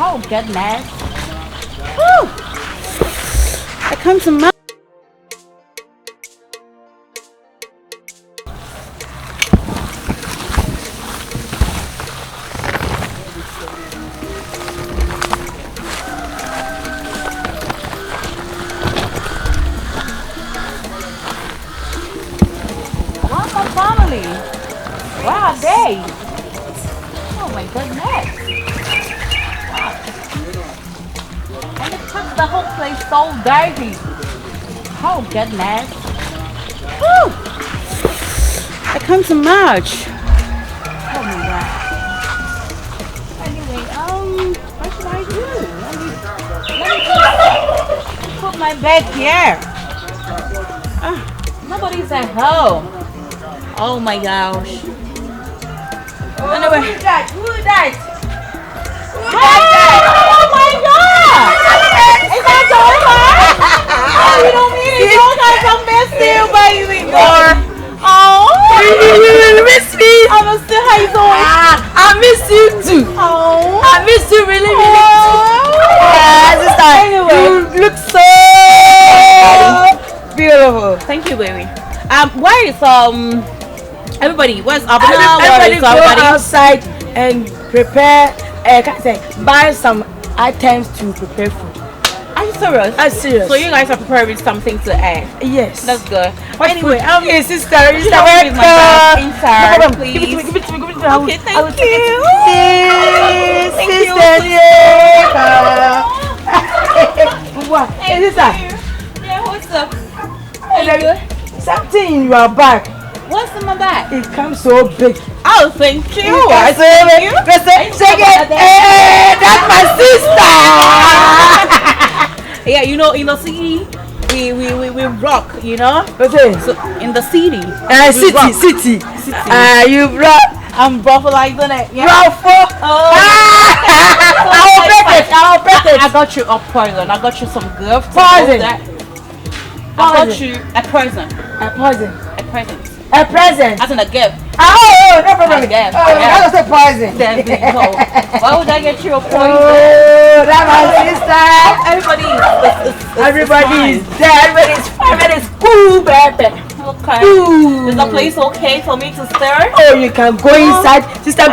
Oh goodness. Woo! I come to my family. Where are they? Oh my goodness. Wow. And it took the whole place so dirty. Oh goodness. Woo! I come to March. Oh my god. Anyway, what should I do? Let me put my bed here. Nobody's at home. Oh my gosh. Anyway. Who died? Who died? Oh my god! Is that over? Oh, you don't mean it. You guys, I miss you, baby girl. Oh, you miss me. I miss you. How you doing? I miss you too. Oh, I miss you really, really. Yeah, sister. Anyway, you look so beautiful. Thank you, baby. Where is everybody? Where's ABENA? Everybody go outside and prepare. Buy some items to prepare food. Are you serious? I'm serious. So you guys are preparing something to add? Yes. That's good. But anyway, hey, sister, welcome. Inside, please. Give it to me. Okay, thank you. What? Hey, sister. Yeah, what's up? Something in your bag. What's in my bag? It comes so big. Oh, thank you. Thank you. That's my sister. Yeah, you know, in the city, we rock, you know. So in the city. City. You rock. I'm brothalizing it. Yeah. I'll bet it. I got you a present. I got you some gift. Poison. I got you a present. A poison. A present. A present. As in a gift. Oh, no problem. Yeah. That was a poison. Why would I get you a poison? Oh, that's my sister. Everybody is there. Everybody's cool, baby. Okay. Is the place okay for me to stir? Oh, you can go inside, sister.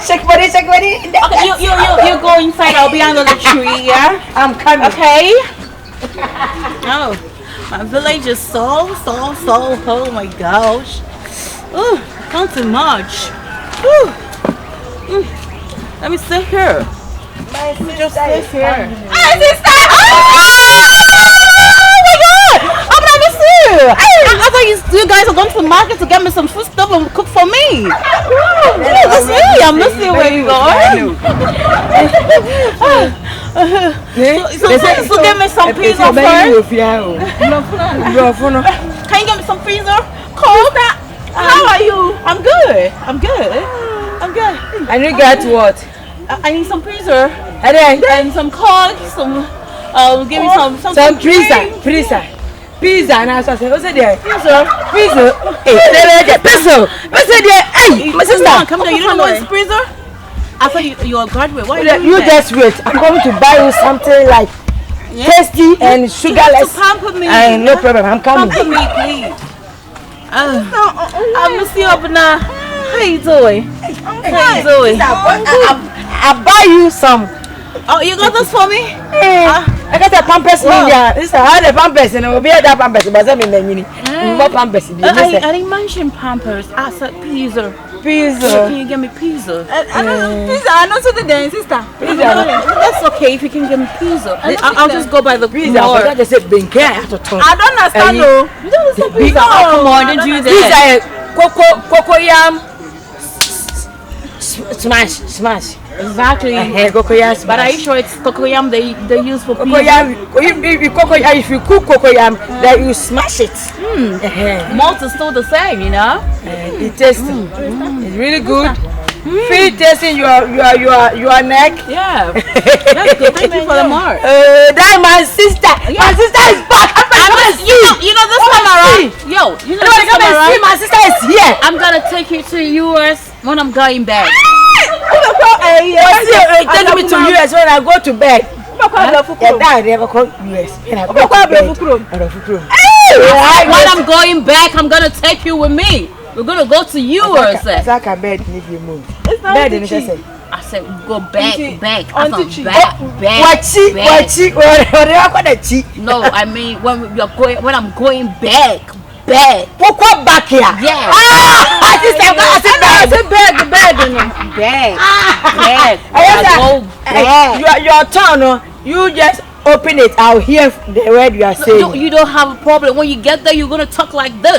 Shake body. Okay, you go inside. I'll be under the tree. Yeah. I'm coming. Okay. Oh. My village is so, oh my gosh. Oh, not too much. Let me sit here. My sister just sit here. My sister! Oh my god! I'm gonna miss you. I thought you guys are going to the market to get me some food stuff and cook for me. That's me. I miss you where you go. So give me some pizza first. Can you give me some pizza? Cold? How are you? I'm good. And you get what? I need some pizza. And then and some coke, give me some pizza. And I said, what's it there? Pizza. Hey, my sister. Come here. You don't know what's pizza? I thought you're a graduate. Why you just wait. I'm going to buy you something like tasty and sugarless. Pamper me. No problem. I'm coming. Pamper me, please. I miss you, ABENA. How you doing? I'll buy you some. Oh, you got this for me? I got a pampers in there. This is how the pampers and will be at that pampers. But I'm in the more pampers. I didn't mention pampers. I said pizza. Can you give me pizza? Pizza. I know something there, sister. Pizza. That's okay if you can give me pizza. I'll just go by the pizza. I just said being care. I don't understand though. You don't understand pizza. Come on, did you that? Pizza, cocoyam. Smash. Exactly. Cocoyam. But are you sure it's cocoyam they use for pizza? If you cook cocoyam, then you smash it. Malt is still the same, you know. It tastes. It's really good. Feel tasting your neck. Yeah. That's good. Thank you for the mark. That's my sister. Yeah. My sister is back. You know this time around. Yo, you know this time around. My sister is here. I'm gonna take you to US when I'm going back. Take me to US when I go to bed. When I'm going back, I'm gonna take you with me. We're gonna go to US. It's like a bed if you move. I said go back. I said back. No, I mean when I'm going back. Back here. Yeah. I said bag. Your tongue, you just open it. I'll hear the word you are saying. You don't have a problem. When you get there, you're gonna talk like this.